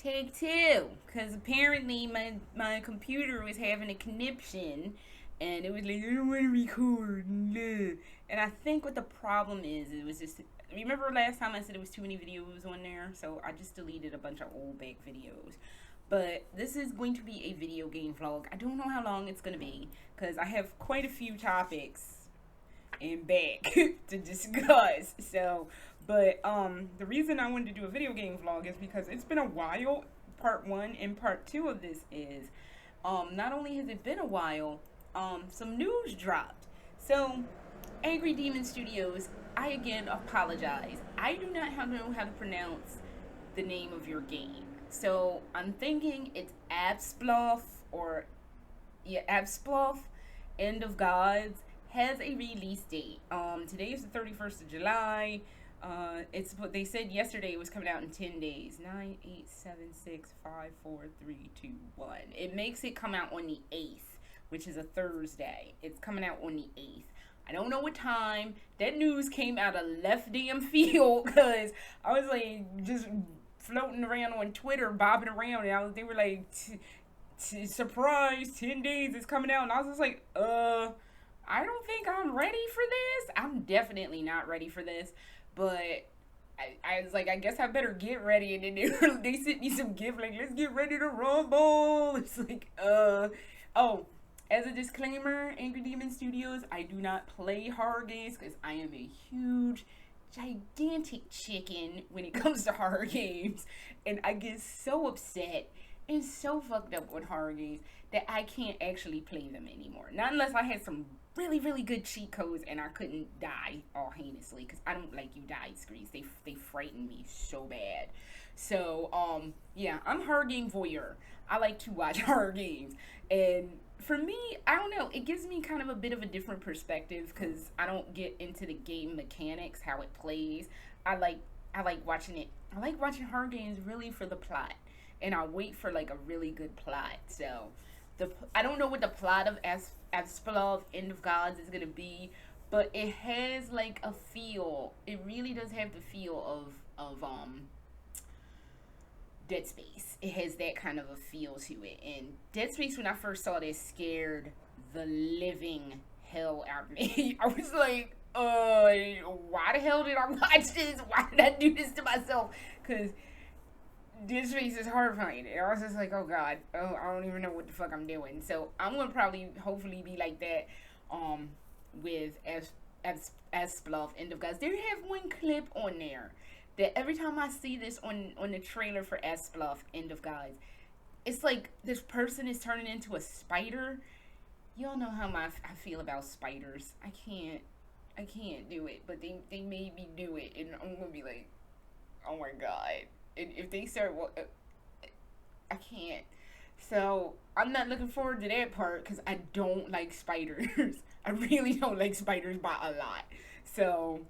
Take two, because apparently my computer was having a conniption, and it was like, I don't want to record. Blah. And I think what the problem is, it was just, remember last time I said it was too many videos on there? So I just deleted a bunch of old back videos. But this is going to be a video game vlog. I don't know how long it's going to be, because I have quite a few topics and back to discuss. So, but the reason I wanted to do a video game vlog is because it's been a while. Part one and part two of this is not only has it been a while, some news dropped. So, Angry Demon Studios, I again apologize. I do not know how to pronounce the name of your game. So I'm thinking it's Apsulov Apsulov End of Gods has a release date. Today is the 31st of July. It's what they said yesterday. It was coming out in 10 days. 9, 8, 7, 6, 5, 4, 3, 2, 1. It makes it come out on the 8th, which is a Thursday. It's coming out on the 8th. I don't know what time. That news came out of left damn field because I was like just floating around on Twitter, bobbing around, and they were like, surprise, 10 days it's coming out. And I was just like, I don't think I'm ready for this. I'm definitely not ready for this. But I was like, I guess I better get ready. And then they sent me some gift, like, let's get ready to rumble. It's like, oh, as a disclaimer, Angry Demon Studios, I do not play horror games because I am a huge, gigantic chicken when it comes to horror games. And I get so upset and so fucked up with horror games that I can't actually play them anymore. Not unless I had some really, really good cheat codes and I couldn't die all heinously, because I don't like you die screens. They frighten me so bad. So, yeah, I'm horror game voyeur. I like to watch horror games. And for me, I don't know, it gives me kind of a bit of a different perspective because I don't get into the game mechanics, how it plays. I like watching it. I like watching horror games really for the plot. And I wait for like a really good plot. So I don't know what the plot of Apsulov End of Gods is gonna be, but it has like a feel. It really does have the feel of Dead Space. It has that kind of a feel to it. And Dead Space, when I first saw this, scared the living hell out of me. I was like, why the hell did I watch this? Why did I do this to myself? Because Dead Space is horrifying. And I was just like, oh god, I don't even know what the fuck I'm doing. So I'm gonna probably, hopefully, be like that with Apsulov End of Gods. They have one clip on there that every time I see this on the trailer for Apsulov End of Gods, it's like this person is turning into a spider. Y'all know how I feel about spiders. I can't do it, but they made me do it, and I'm gonna be like, oh my god. And if they start, I can't. So I'm not looking forward to that part because I don't like spiders. I really don't like spiders by a lot. So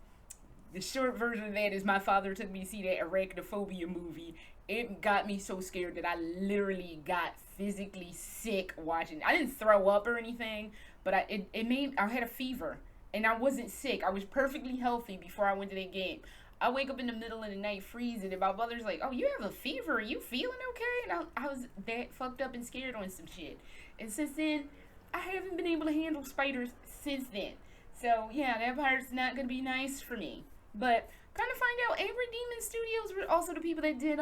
the short version of that is my father took me to see that arachnophobia movie. It got me so scared that I literally got physically sick watching. I didn't throw up or anything, but I had a fever. And I wasn't sick. I was perfectly healthy before I went to that game. I wake up in the middle of the night freezing, and my mother's like, oh, you have a fever? Are you feeling okay? And I was that fucked up and scared on some shit. And since then, I haven't been able to handle spiders since then. So, yeah, that part's not going to be nice for me. But kind of find out, Angry Demon Studios were also the people that did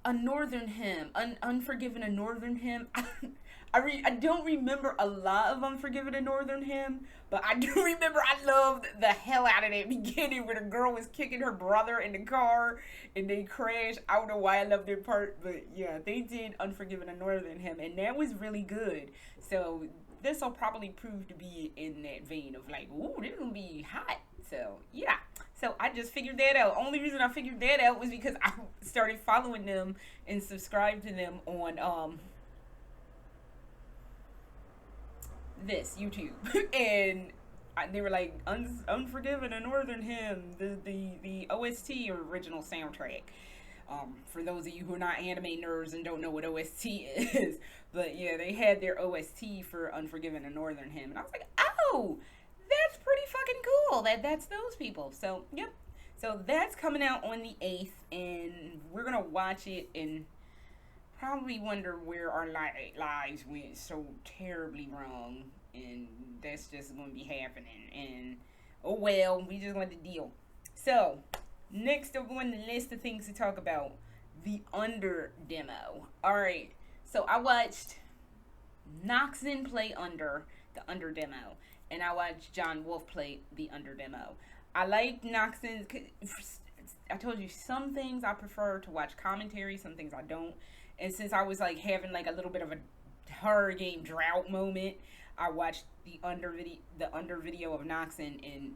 A Northern Hymn, Unforgiven, A Northern Hymn. I don't remember a lot of Unforgiven, A Northern Hymn, but I do remember I loved the hell out of that beginning where the girl was kicking her brother in the car and they crashed. I don't know why I loved that part, but yeah, they did Unforgiven, A Northern Hymn, and that was really good. So this will probably prove to be in that vein of like, ooh, this will be hot. So yeah. So I just figured that out. Only reason I figured that out was because I started following them and subscribed to them on this YouTube. And they were like, Unforgiven, A Northern Hymn, the OST, or original soundtrack. For those of you who are not anime nerds and don't know what OST is. But yeah, they had their OST for Unforgiven, A Northern Hymn. And I was like, oh, that's pretty fucking cool. That's those people. So, yep. So that's coming out on the 8th, and we're gonna watch it and probably wonder where our lives went so terribly wrong, and that's just gonna be happening. And oh well, we just want to deal. So next up on the list of things to talk about, the Under demo. All right, so I watched Noxon play the Under demo, and I watched John Wolf play the Under demo. I like Noxon. I told you some things I prefer to watch commentary, some things I don't. And since I was like having like a little bit of a horror game drought moment, I watched the under video of Noxon, and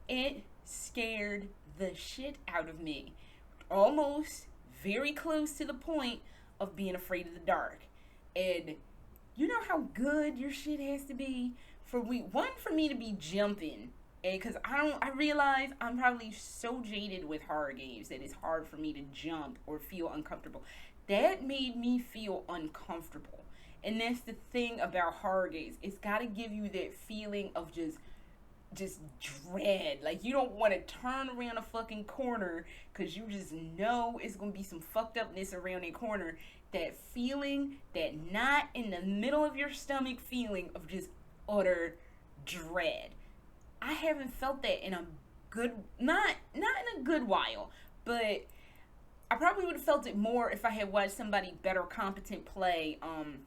it scared the shit out of me. Almost very close to the point of being afraid of the dark. And you know how good your shit has to be for me to be jumping. And because I realize I'm probably so jaded with horror games that it's hard for me to jump or feel uncomfortable. That made me feel uncomfortable. And that's the thing about horror games. It's got to give you that feeling of just dread. Like, you don't want to turn around a fucking corner because you just know it's going to be some fucked upness around that corner. That feeling, that not in the middle of your stomach feeling of just utter dread. I haven't felt that in a good, not in a good while, but I probably would have felt it more if I had watched somebody better competent play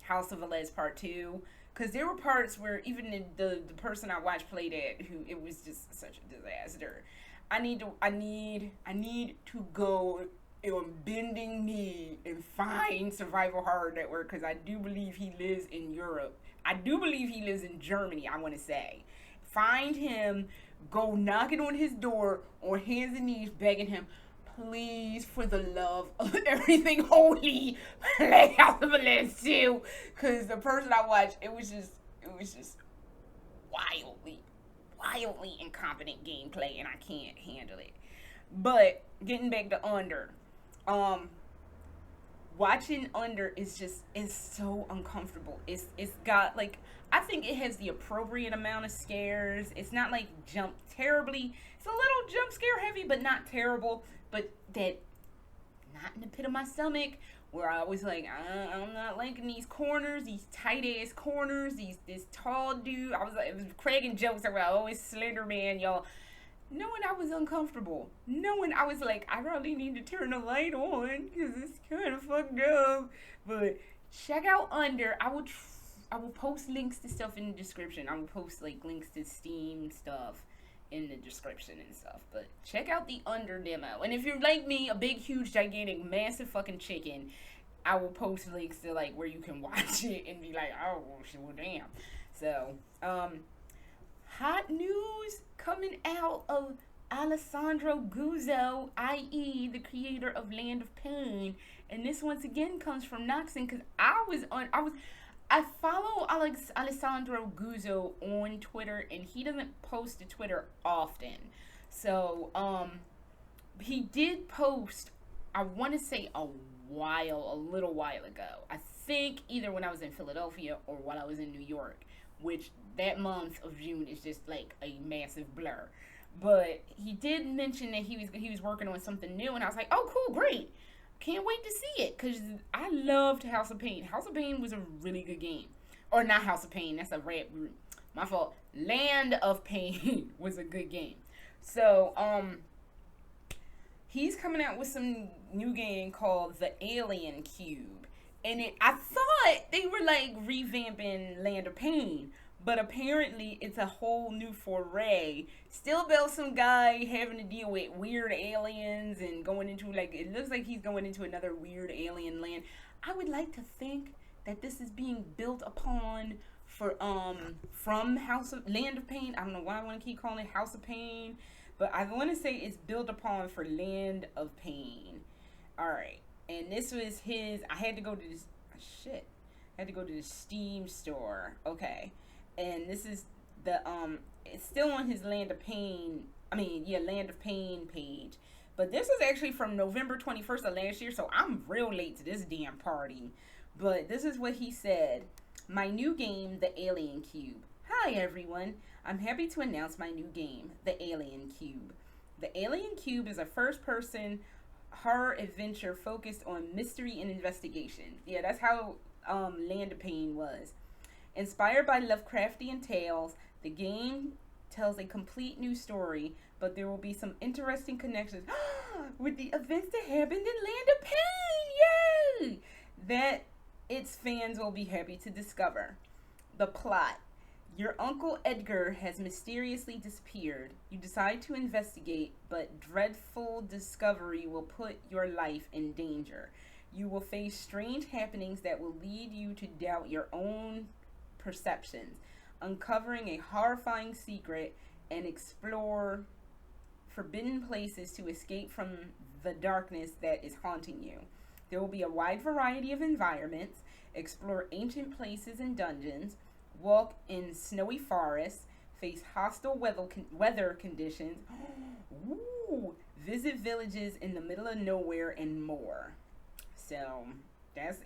House of Velez Part 2. Because there were parts where even the person I watched played it, who it was just such a disaster. I need to go on bending knee and find Survival Horror Network, because I do believe he lives in Europe. I do believe he lives in Germany, I want to say. Find him, go knocking on his door on hands and knees, begging him, please, for the love of everything holy, play House of Velez 2. Because the person I watched, it was just wildly incompetent gameplay, and I can't handle it. But getting back to Under, watching Under is so uncomfortable. It's got like, I think it has the appropriate amount of scares. It's not like jump terribly. It's a little jump scare heavy, but not terrible. But that, not in the pit of my stomach, where I was like, I'm not liking these corners, these tight ass corners, this tall dude. I was cracking jokes about always Slender Man, y'all. Knowing I was uncomfortable, knowing I was like, I really need to turn the light on because it's kind of fucked up. But check out Under. I will post links to stuff in the description. I will post like links to Steam stuff in the description and stuff. But check out the Under demo. And if you're like me, a big, huge, gigantic, massive fucking chicken, I will post links to like where you can watch it and be like, oh well, damn. So, hot news coming out of Alessando Guzzo, i.e. the creator of Land of Pain. And this once again comes from Noxon, because I follow Alessandro Guzzo on Twitter, and he doesn't post to Twitter often. So, he did post, I want to say a little while ago. I think either when I was in Philadelphia or while I was in New York, which that month of June is just like a massive blur. But he did mention that he was working on something new, and I was like, oh, cool, great. Can't wait to see it, because I loved House of Pain. House of Pain was a really good game. Or not House of Pain, that's a rap group. My fault. Land of Pain was a good game. So, he's coming out with some new game called The Alien Cube. And I thought they were like revamping Land of Pain, but apparently it's a whole new foray. Still about some guy having to deal with weird aliens and going into, like, it looks like he's going into another weird alien land. I would like to think that this is being built upon from Land of Pain. I don't know why I want to keep calling it House of Pain, but I want to say it's built upon for Land of Pain. Alright. And this was I had to go to this, I had to go to the Steam store. Okay. And this is it's still on his Land of Pain page. But this is actually from November 21st of last year, so I'm real late to this damn party. But this is what he said. My new game, The Alien Cube. Hi everyone. I'm happy to announce my new game, The Alien Cube. The Alien Cube is a first-person horror adventure focused on mystery and investigation. Yeah, that's how Land of Pain was. Inspired by Lovecraftian tales, the game tells a complete new story, but there will be some interesting connections with the events that happened in Land of Pain. Yay! That its fans will be happy to discover. The plot. Your Uncle Edgar has mysteriously disappeared. You decide to investigate, but dreadful discovery will put your life in danger. You will face strange happenings that will lead you to doubt your own perceptions, uncovering a horrifying secret, and explore forbidden places to escape from the darkness that is haunting you. There will be a wide variety of environments, explore ancient places and dungeons, walk in snowy forests, face hostile weather conditions, ooh, visit villages in the middle of nowhere, and more. So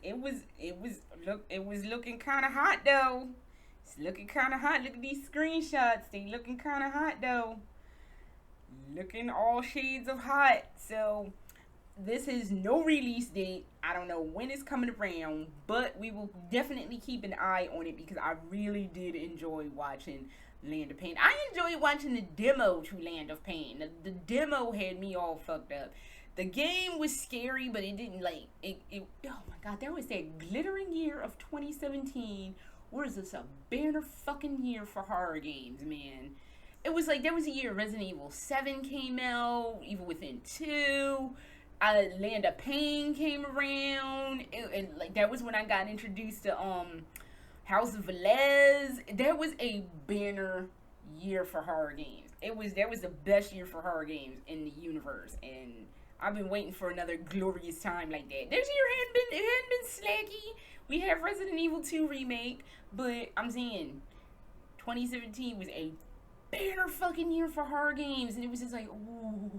it was looking kind of hot though. It's looking kind of hot. Look at these screenshots. They looking kind of hot though. Looking all shades of hot. So this is no release date. I don't know when it's coming around, but we will definitely keep an eye on it because I really did enjoy watching Land of Pain. I enjoyed watching the demo to Land of Pain. The demo had me all fucked up. The game was scary, but it didn't it. Oh my god, there was that glittering year of 2017. Where is this a banner fucking year for horror games, man? It was like there was a year Resident Evil 7 came out, Evil Within 2. Land of Pain came around, and like that was when I got introduced to House of Velez. That was a banner year for horror games. That was the best year for horror games in the universe, and I've been waiting for another glorious time like that. This year hadn't been slacky. We have Resident Evil 2 remake, but I'm saying 2017 was a banner fucking year for horror games, and it was just like ooh.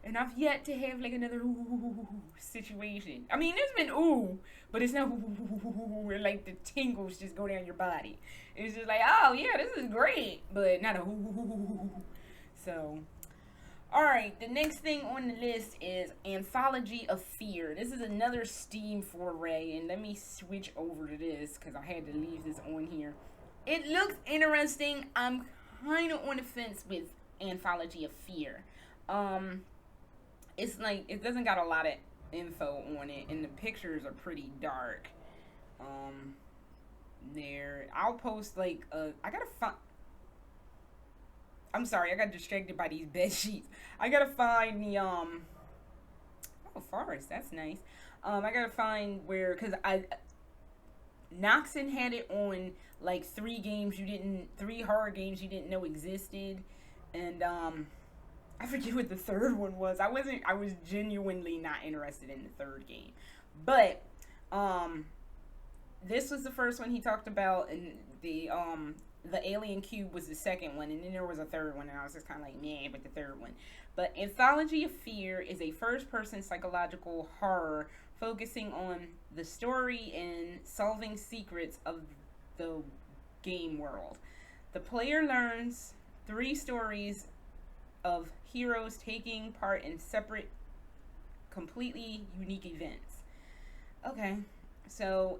And I've yet to have like another ooh situation. I mean, there's been ooh, but it's not ooh where like the tingles just go down your body. It's just like, oh yeah, this is great, but not a ooh. So, alright, the next thing on the list is Anthology of Fear. This is another Steam foray, and let me switch over to this because I had to leave this on here. It looks interesting. I'm kind of on the fence with Anthology of Fear. It's like, it doesn't got a lot of info on it, and the pictures are pretty dark. I'll post, like, I gotta find, I'm sorry, I got distracted by these bed sheets. I gotta find the, oh, forest, that's nice. I gotta find where, cause Noxon had it on, like, 3 horror games you didn't know existed, and, I forget what the third one was. I was genuinely not interested in the third game. But, this was the first one he talked about, and the Alien Cube was the second one, and then there was a third one, and I was just kind of like, meh, but the third one. But Anthology of Fear is a first-person psychological horror focusing on the story and solving secrets of the game world. The player learns 3 stories of heroes taking part in separate, completely unique events. Okay, so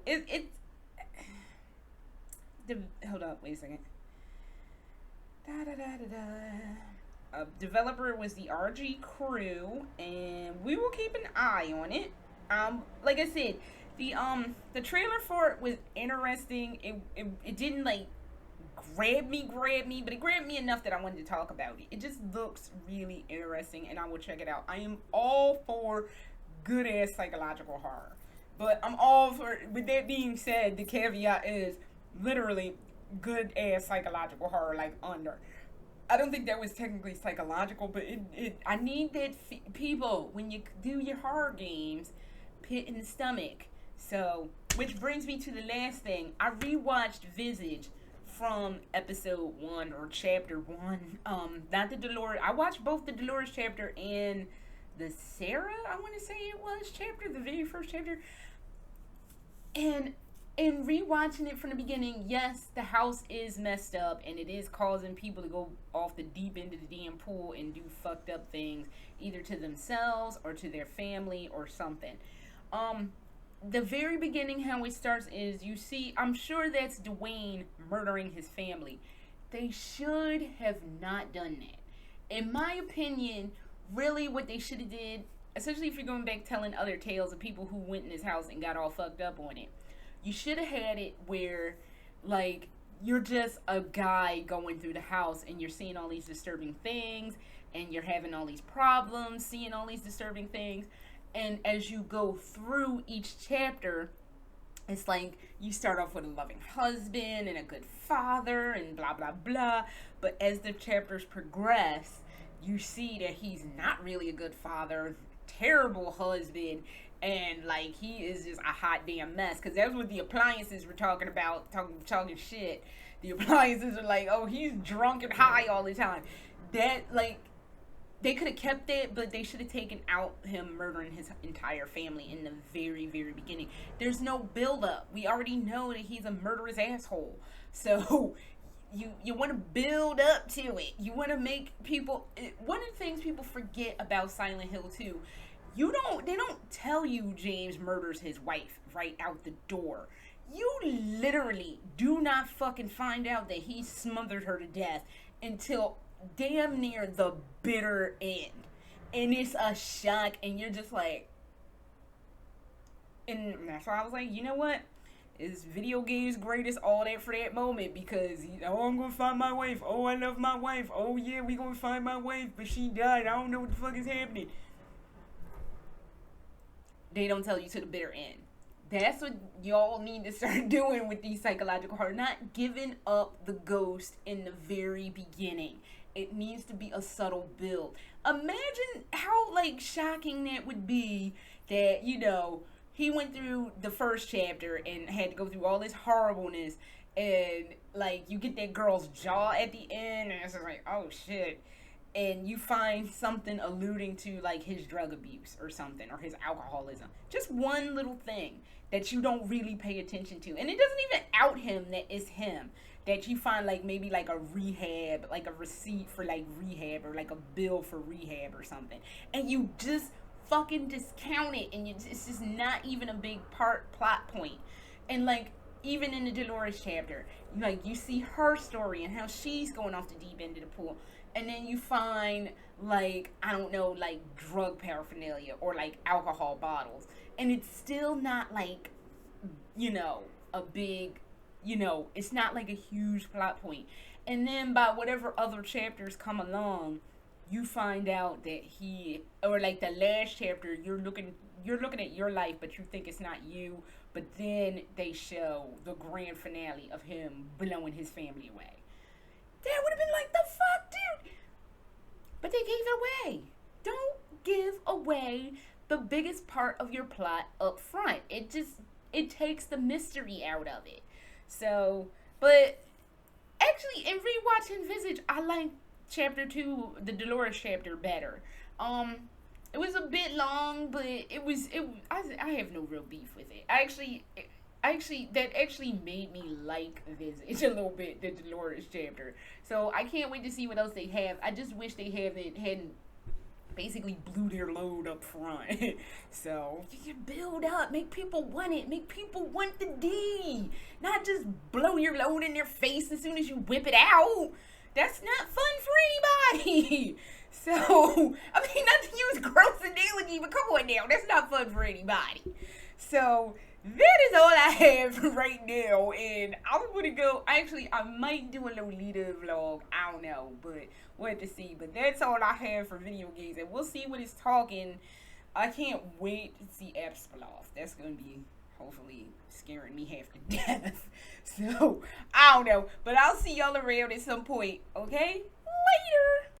hold up, wait a second. Developer was the RG Crew, and we will keep an eye on it. Like I said, the trailer for it was interesting. It didn't like grab me, but it grabbed me enough that I wanted to talk about it. It just looks really interesting, and I will check it out. I am all for good ass psychological horror, but I'm all for, with that being said, the caveat is literally good ass psychological horror, like Under. I don't think that was technically psychological, but I need that people, when you do your horror games, pit in the stomach. So, which brings me to the last thing. I rewatched Visage from episode 1 or chapter 1. Not the Dolores. I watched both the Dolores chapter and the Sarah, I want to say it was, chapter, the very first chapter. And in rewatching it from the beginning, yes, the house is messed up and it is causing people to go off the deep end of the damn pool and do fucked up things, either to themselves or to their family or something. The very beginning, how it starts is you see, I'm sure that's Dwayne murdering his family. They should have not done that. In my opinion, really what they should have did, especially if you're going back telling other tales of people who went in his house and got all fucked up on it, you should have had it where, like, you're just a guy going through the house and you're seeing all these disturbing things and you're having all these problems seeing all these disturbing things. And as you go through each chapter, it's like you start off with a loving husband and a good father and blah, blah, blah. But as the chapters progress, you see that he's not really a good father, terrible husband, and like he is just a hot damn mess. Because that's what the appliances were talking about, talking shit. The appliances are like, oh, he's drunk and high all the time. That, like, they could have kept it, but they should have taken out him murdering his entire family in the very, very beginning. There's no build up. We already know that he's a murderous asshole. So you want to build up to it. You want to make people. One of the things people forget about Silent Hill 2, they don't tell you James murders his wife right out the door. You literally do not fucking find out that he smothered her to death until damn near the bitter end. And it's a shock, and you're just like, and that's why I was like, you know what? Is video games greatest all that for that moment? Because, oh, I'm gonna find my wife. Oh, I love my wife. Oh, yeah, we gonna find my wife, but she died. I don't know what the fuck is happening. They don't tell you to the bitter end. That's what y'all need to start doing with these psychological horror. Not giving up the ghost in the very beginning. It needs to be a subtle build. Imagine how, like, shocking that would be that, he went through the first chapter and had to go through all this horribleness, and, like, you get that girl's jaw at the end, and it's like, oh, shit. And you find something alluding to, like, his drug abuse or something, or his alcoholism. Just one little thing that you don't really pay attention to. And it doesn't even out him that it's him. That you find, like, maybe, like, a rehab, like, a receipt for, like, rehab, or, like, a bill for rehab or something. And you just fucking discount it, and it's just not even a big plot point. And, like, even in the Dolores chapter, like, you see her story and how she's going off the deep end of the pool. And then you find, like, I don't know, like, drug paraphernalia or, like, alcohol bottles. And it's still not, like, a big, it's not, like, a huge plot point. And then by whatever other chapters come along, you find out that like, the last chapter, you're looking at your life, but you think it's not you. But then they show the grand finale of him blowing his family away. That would have been like, the fuck, dude? But they gave it away. Don't give away the biggest part of your plot up front. It takes the mystery out of it. So, but actually, in rewatching Visage, I like chapter 2, the Dolores chapter, better. It was a bit long, but I have no real beef with it. That actually made me like Visage a little bit, the Dolores chapter. So I can't wait to see what else they have. I just wish they hadn't basically blew their load up front. So you build up, make people want it, make people want the D, not just blow your load in their face as soon as you whip it out. That's not fun for anybody. So, I mean, not to use gross analogy, but come on now, that's not fun for anybody. So, that is all I have for right now, and I'm gonna go, actually, I might do a Lolita vlog, I don't know, but we'll have to see. But that's all I have for video games, and we'll see what it's talking. I can't wait to see Apsulov. That's gonna be, hopefully, scaring me half to death. So, I don't know, but I'll see y'all around at some point, okay? Later!